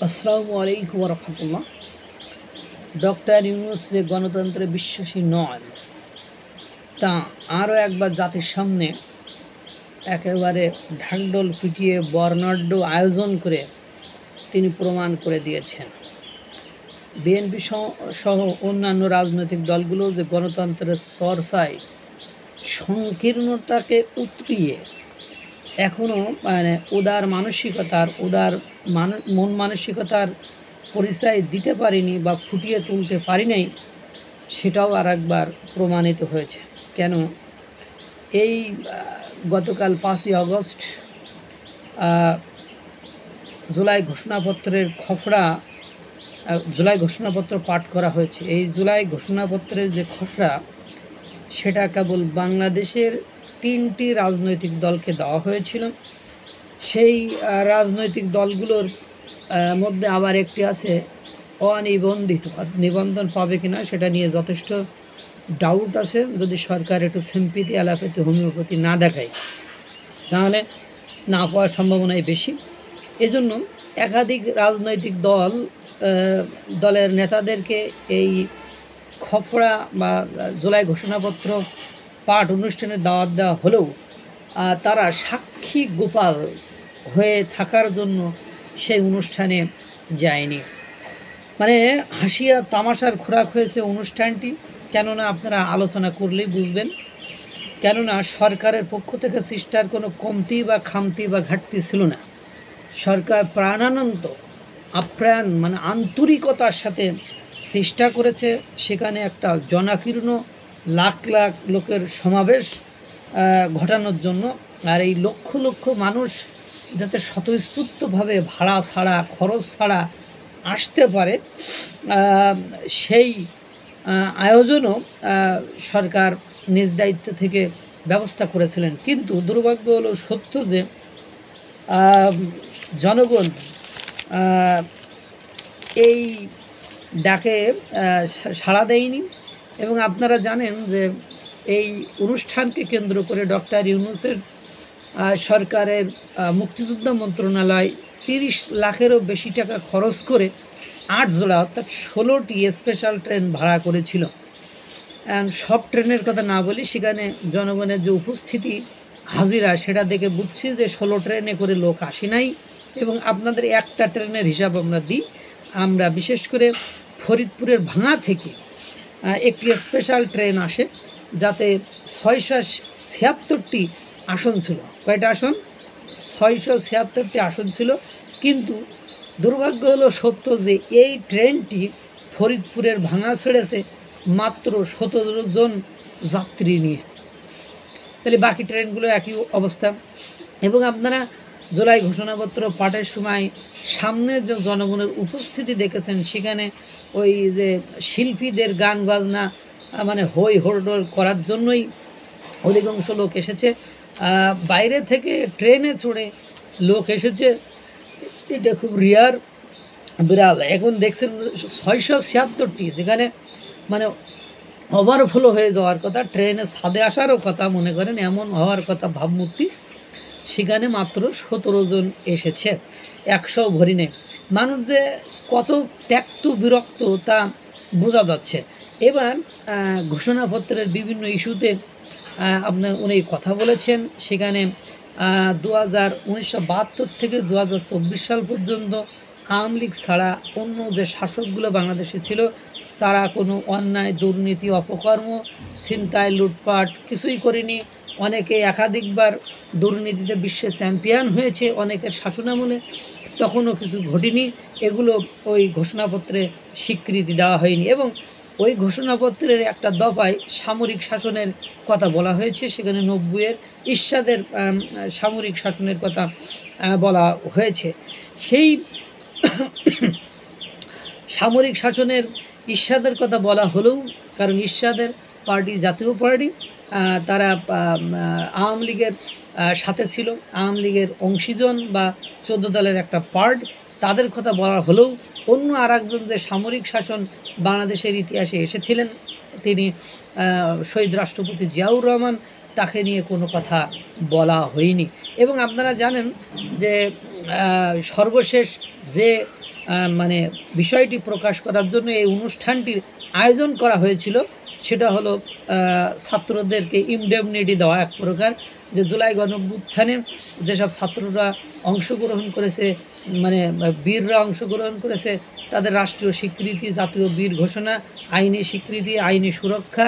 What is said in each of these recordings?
আসসালামু আলাইকুম রহমতুল্লাহ। ডক্টর ইউনূস যে গণতন্ত্রে বিশ্বাসী নন তা আরও একবার জাতির সামনে একেবারে ঢাকঢোল পিটিয়ে বর্ণাঢ্য আয়োজন করে তিনি প্রমাণ করে দিয়েছেন। বিএনপি সহ অন্যান্য রাজনৈতিক দলগুলো যে গণতন্ত্রের চর্চায় সংকীর্ণতাকে উতরিয়ে এখনও উদার মানসিকতার মন মানসিকতার পরিচয় দিতে পারিনি বা ফুটিয়ে তুলতে পারি নাই, সেটাও আর একবার প্রমাণিত হয়েছে। কেন এই গতকাল 5ই আগস্ট জুলাই ঘোষণাপত্রের জুলাই ঘোষণাপত্র পাঠ করা হয়েছে। এই জুলাই ঘোষণাপত্রের যে খসড়া, সেটা কেবল বাংলাদেশের 3টি রাজনৈতিক দলকে দেওয়া হয়েছিল। সেই রাজনৈতিক দলগুলোর মধ্যে আবার একটি আছে অনিবন্ধিত, নিবন্ধন পাবে কিনা সেটা নিয়ে যথেষ্ট ডাউট আছে। যদি সরকার একটু সিম্পিতি অ্যালোপ্যাথি হোমিওপ্যাথি না দেখায় তাহলে না পাওয়ার সম্ভাবনাই বেশি। এজন্য একাধিক রাজনৈতিক দলের নেতাদেরকে এই খসড়া বা জুলাই ঘোষণাপত্র পাঠ অনুষ্ঠানে দাওয়াত দেওয়া হলেও তারা সাক্ষী গোপাল হয়ে থাকার জন্য সেই অনুষ্ঠানে যায়নি। হাসিয়া তামাশার খোরাক হয়েছে অনুষ্ঠানটি। কেননা আপনারা আলোচনা করলেই বুঝবেন, কেননা সরকারের পক্ষ থেকে চেষ্টার কোনো কমতি বা খামতি বা ঘাটতি ছিল না। সরকার প্রাণানন্ত আপ্রাণ আন্তরিকতার সাথে চেষ্টা করেছে সেখানে একটা জনাকীর্ণ লাখ লাখ লোকের সমাবেশ ঘটানোর জন্য। আর এই লক্ষ লক্ষ মানুষ যাতে স্বতঃস্ফূর্তভাবে ভাড়া ছাড়া খরচ ছাড়া আসতে পারে, সেই আয়োজনও সরকার নিজ দায়িত্ব থেকে ব্যবস্থা করেছিলেন। কিন্তু দুর্ভাগ্য হলো সত্য যে জনগণ এই ডাকে সাড়া দেয়নি। এবং আপনারা জানেন যে এই অনুষ্ঠানকে কেন্দ্র করে ডক্টর ইউনূসের সরকারের মুক্তিযোদ্ধা মন্ত্রণালয় 30 লাখেরও বেশি টাকা খরচ করে 8 জোড়া অর্থাৎ 16টি স্পেশাল ট্রেন ভাড়া করেছিল। সব ট্রেনের কথা না বলি, সেখানে জনগণের যে উপস্থিতি হাজিরা সেটা দেখে বুঝছি যে 16 ট্রেনে করে লোক আসে নাই। এবং আপনাদের একটা ট্রেনের হিসাব আমরা দিই, আমরা বিশেষ করে ফরিদপুরের ভাঙা থেকে একটি স্পেশাল ট্রেন আসে, যাতে 676টি আসন ছিল। কয়টা আসন? 676টি আসন ছিল। কিন্তু দুর্ভাগ্য হলো সত্য যে এই ট্রেনটি ফরিদপুরের ভাঙা ছেড়েছে মাত্র 17 জন যাত্রী নিয়ে। তাহলে বাকি ট্রেনগুলো একই অবস্থা। এবং আপনারা জুলাই ঘোষণাপত্র পাঠের সময় সামনে যে জনগণের উপস্থিতি দেখেছেন, সেখানে ওই যে শিল্পীদের গান বাজনা হই হড়ডোল করার জন্যই অধিকাংশ লোক এসেছে। বাইরে থেকে ট্রেনে চড়ে লোক এসেছে, এটা খুব রিয়ার বিরাল। এখন দেখছেন 676টি, যেখানে ওভারফ্লো হয়ে যাওয়ার কথা, ট্রেনে ছাদে আসারও কথা, মনে করেন এমন হওয়ার কথা ভাবমূর্তি, সেখানে মাত্র 17 জন এসেছে, 100 ভরি নেই। মানুষ যে কত ত্যক্ত বিরক্ত তা বোঝা যাচ্ছে। এবার ঘোষণাপত্রের বিভিন্ন ইস্যুতে উনি কথা বলেছেন। সেখানে 1972 থেকে 2024 সাল পর্যন্ত আওয়ামী লীগ ছাড়া অন্য যে শাসকগুলো বাংলাদেশে ছিল তারা কোনো অন্যায়, দুর্নীতি, অপকর্ম, ছিনতাই, লুটপাট কিছুই করেনি। অনেকে একাধিকবার দুর্নীতিতে বিশ্বে চ্যাম্পিয়ন হয়েছে অনেকের শাসনামলে, তখনও কিছু ঘটেনি। এগুলো ওই ঘোষণাপত্রে স্বীকৃতি দেওয়া হয়নি। এবং ওই ঘোষণাপত্রের একটা দফায় সামরিক শাসনের কথা বলা হয়েছে। সেখানে 90-এর ইরশাদের সামরিক শাসনের কথা বলা হয়েছে। সেই সামরিক শাসনের ইরশাদের কথা বলা হলেও, কারণ ইরশাদের পার্টি জাতীয় পার্টি, তারা আওয়ামী লীগের সাথে ছিল, আওয়ামী লীগের অংশীজন বা 14 দলের একটা পার্ট, তাদের কথা বলা হলেও অন্য আর একজন যে সামরিক শাসন বাংলাদেশের ইতিহাসে এসেছিলেন, তিনি শহীদ রাষ্ট্রপতি জিয়াউর রহমান, তাকে নিয়ে কোনো কথা বলা হয়নি। এবং আপনারা জানেন যে সর্বশেষ যে মানে বিষয়টি প্রকাশ করার জন্য এই অনুষ্ঠানটির আয়োজন করা হয়েছিল। সেটা হলো ছাত্রদেরকে ইনডেমনিটি দেওয়া এক প্রকার, যে জুলাই গণঅভ্যুত্থানে যেসব ছাত্ররা অংশগ্রহণ করেছে, মানে বীররা অংশগ্রহণ করেছে, তাদের রাষ্ট্রীয় স্বীকৃতি, জাতীয় বীর ঘোষণা, আইনি স্বীকৃতি, আইনি সুরক্ষা,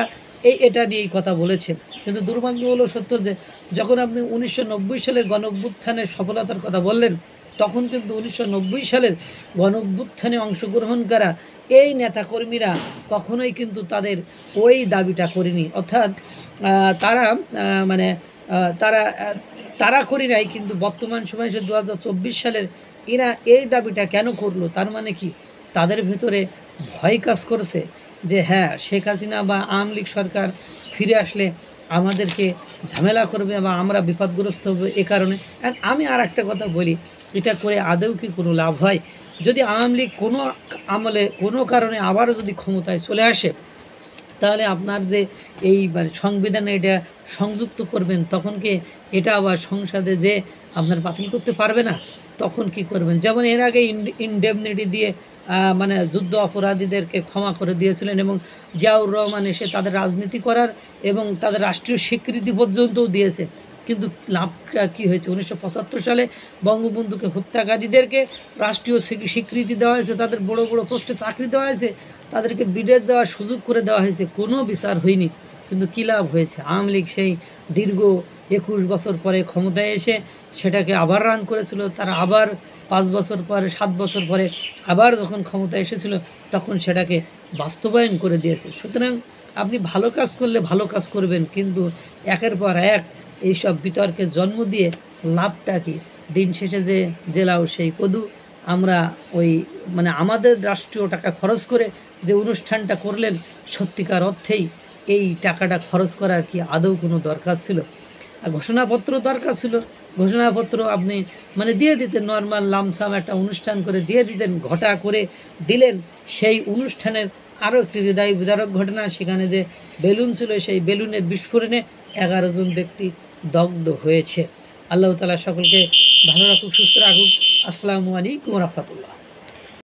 এটা নিয়েই কথা বলেছে। কিন্তু দুর্ভাগ্য হলো সত্য যে যখন আপনি 1990 সালের গণঅভ্যুত্থানের সফলতার কথা বললেন, তখন কিন্তু 1990 সালের গণঅভ্যুত্থানে অংশগ্রহণ করা এই নেতাকর্মীরা কখনোই কিন্তু তাদের ওই দাবিটা করেনি। অর্থাৎ তারা মানে তারা তারা করি নাই, কিন্তু বর্তমান সময় সে 2024 সালের এরা এই দাবিটা কেন করলো? তার মানে কি তাদের ভেতরে ভয় কাজ করছে যে হ্যাঁ, শেখ হাসিনা বা আওয়ামী লীগ সরকার ফিরে আসলে আমাদেরকে ঝামেলা করবে বা আমরা বিপদগ্রস্ত হবে। এ কারণে আমি আর একটা কথা বলি, এটা করে আদৌ কি কোনো লাভ হয়? যদি আওয়ামী লীগ কোনো আমলে কোনো কারণে আবারও যদি ক্ষমতায় চলে আসে, তাহলে আপনার যে এই মানে সংবিধানে এটা সংযুক্ত করবেন, তখন কি এটা আবার সংসদে যে আপনার বাতিল করতে পারবে না? তখন কি করবেন? যেমন এর আগে ইনডেমনিটি দিয়ে মানে যুদ্ধ অপরাধীদেরকে ক্ষমা করে দিয়েছিলেন, এবং জিয়াউর রহমান এসে তাদের রাজনীতি করার এবং তাদের রাষ্ট্রীয় স্বীকৃতি পর্যন্তও দিয়েছে। কিন্তু লাভটা কী হয়েছে? 1975 সালে বঙ্গবন্ধুকে হত্যাকারীদেরকে রাষ্ট্রীয় স্বীকৃতি দেওয়া হয়েছে, তাদের বড় বড় পোস্টে চাকরি দেওয়া হয়েছে, তাদেরকে বিদেশ যাওয়ার সুযোগ করে দেওয়া হয়েছে, কোনো বিচার হয়নি। কিন্তু কী লাভ হয়েছে? আওয়ামী লীগ সেই দীর্ঘ 21 বছর পরে ক্ষমতায় এসে সেটাকে আবার রান করেছিল। তারা আবার 5 বছর পরে, 7 বছর পরে আবার যখন ক্ষমতায় এসেছিল, তখন সেটাকে বাস্তবায়ন করে দিয়েছে। সুতরাং আপনি ভালো কাজ করলে ভালো কাজ করবেন, কিন্তু একের পর এক এইসব বিতর্কের জন্ম দিয়ে লাভটা কি? দিন শেষে যে জেলাও সেই কদু। আমরা ওই মানে আমাদের রাষ্ট্রীয় টাকা খরচ করে যে অনুষ্ঠানটা করলেন, সত্যিকার অর্থেই এই টাকাটা খরচ করার কি আদৌ কোনো দরকার ছিল? আর ঘোষণাপত্র দরকার ছিল। ঘোষণাপত্র আপনি মানে দিয়ে দিতেন, নর্মাল লামসাম একটা অনুষ্ঠান করে দিয়ে দিতেন, ঘটা করে দিলেন। সেই অনুষ্ঠানের আরও একটি হৃদয় বিদারক ঘটনা, সেখানে যে বেলুন ছিল, সেই বেলুনের বিস্ফোরণে 11 জন ব্যক্তি দগ্ধ হয়েছে। আল্লাহ তাআলা সকলকে ভালো রাখুক, সুস্থ রাখুক। আসসালামু আলাইকুম ওয়া রাহমাতুল্লাহ।